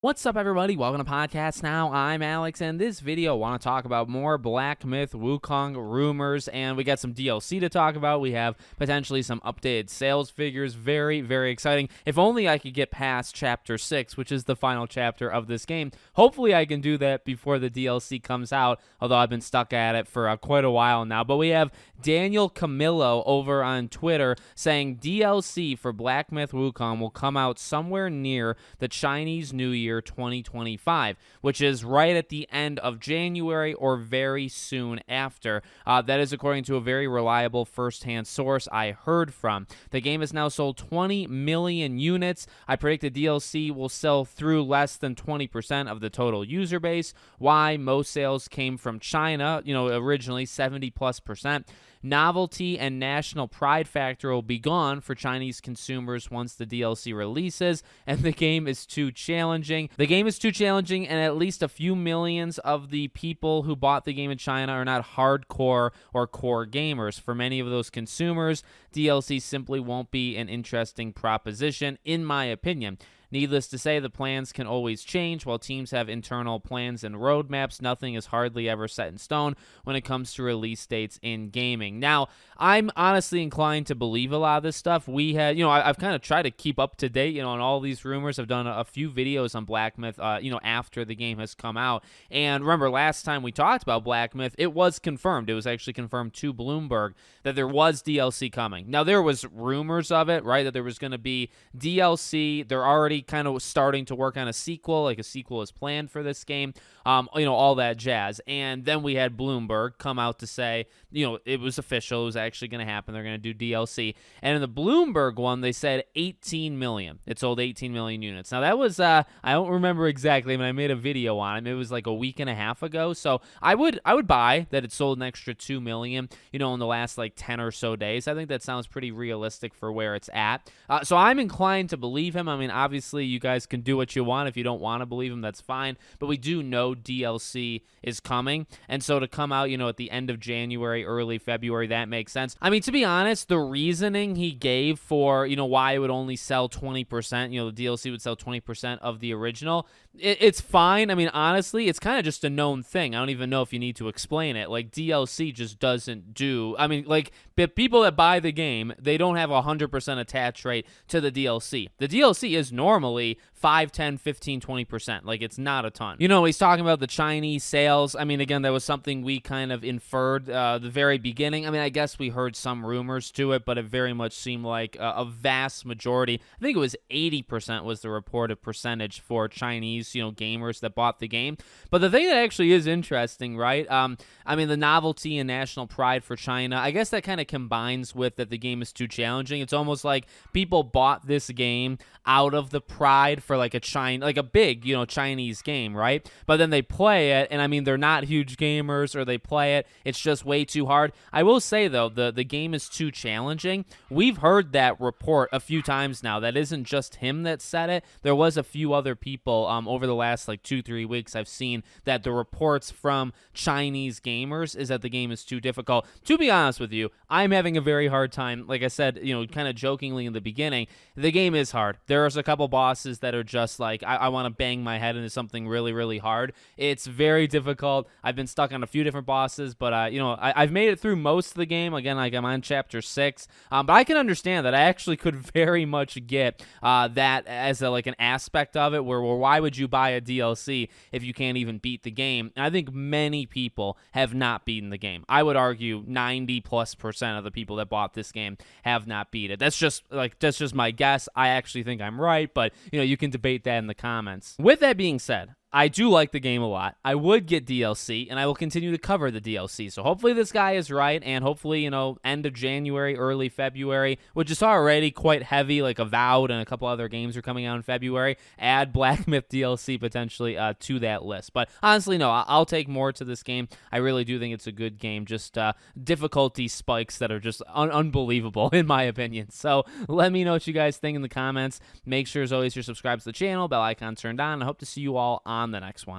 What's up, everybody? Welcome to Podcast Now. I'm Alex, and this video I want to talk about more Black Myth Wukong rumors, and we got some DLC to talk about. We have potentially some updated sales figures. Very, very exciting. If only I could get past Chapter 6, which is the final chapter of this game. Hopefully I can do that before the DLC comes out, although I've been stuck at it for quite a while now. But we have Daniel Camillo over on Twitter saying DLC for Black Myth Wukong will come out somewhere near the Chinese New Year 2025, which is right at the end of January or very soon after. That is according to a very reliable first-hand source I heard from. The game has now sold 20 million units. I predict the DLC will sell through less than 20% of the total user base. Why? Most sales came from China, originally 70+%. Novelty and national pride factor will be gone for Chinese consumers once the DLC releases, and the game is too challenging. The game is too challenging, and at least a few millions of the people who bought the game in China are not hardcore or core gamers. For many of those consumers, DLC simply won't be an interesting proposition, in my opinion. Needless to say, the plans can always change. While teams have internal plans and roadmaps, nothing is hardly ever set in stone when it comes to release dates in gaming. Now, I'm honestly inclined to believe a lot of this stuff. We had, I've kind of tried to keep up to date, on all these rumors. I've done a few videos on Black Myth, after the game has come out. And remember, last time we talked about Black Myth, it was confirmed. It was actually confirmed to Bloomberg that there was DLC coming. Now, there was rumors of it, right, that there was going to be DLC. They're already kind of starting to work on a sequel, like a sequel is planned for this game, all that jazz. And then we had Bloomberg come out to say, it was official, it was actually going to happen, they're going to do DLC. And in the Bloomberg one, they said 18 million. It sold 18 million units. Now that was, I don't remember exactly, but I made a video on it. It was like a week and a half ago. So I would buy that it sold an extra 2 million, in the last like 10 or so days. I think that sounds pretty realistic for where it's at. So I'm inclined to believe him. I mean, obviously, you guys can do what you want. If you don't want to believe him, that's fine. But we do know DLC is coming. And so to come out, at the end of January, early February, that makes sense. I mean, to be honest, the reasoning he gave for, why it would only sell 20%, the DLC would sell 20% of the original, it's fine. I mean, honestly, it's kind of just a known thing. I don't even know if you need to explain it. Like, DLC just doesn't do, I mean, like, people that buy the game, they don't have a 100% attach rate to the DLC. The DLC is normally 5, 10, 15, 20%. Like, it's not a ton. He's talking about the Chinese sales. I mean, again, that was something we kind of inferred the very beginning. I mean, I guess we heard some rumors to it, but it very much seemed like a vast majority. I think it was 80% was the reported percentage for Chinese, gamers that bought the game. But the thing that actually is interesting, right? I mean, the novelty and national pride for China, I guess that kind of combines with that the game is too challenging. It's almost like people bought this game out of the pride for like a big, Chinese game, right? But then they play it, and I mean, they're not huge gamers, or they play it, it's just way too hard. I will say, though, the game is too challenging. We've heard that report a few times now. That isn't just him that said it. There was a few other people over the last like 2-3 weeks I've seen that the reports from Chinese gamers is that the game is too difficult. To be honest with you, I'm having a very hard time. Like I said, kind of jokingly in the beginning, the game is hard. There's a couple bosses that are just like, I want to bang my head into something really, really hard. It's very difficult. I've been stuck on a few different bosses, but I've made it through most of the game. Again, like I'm on chapter 6, but I can understand that I actually could very much get that as like an aspect of it where why would you buy a DLC if you can't even beat the game? And I think many people have not beaten the game. I would argue 90+% of the people that bought this game have not beat it. That's just my guess. I actually think I'm right, but you can debate that in the comments. With that being said, I do like the game a lot. I would get DLC, and I will continue to cover the DLC. So hopefully this guy is right, and hopefully, end of January, early February, which is already quite heavy, like Avowed and a couple other games are coming out in February. Add Black Myth DLC potentially to that list. But honestly, no, I'll take more to this game. I really do think it's a good game. Just difficulty spikes that are just unbelievable, in my opinion. So let me know what you guys think in the comments. Make sure, as always, you're subscribed to the channel, bell icon turned on. I hope to see you all on the next one.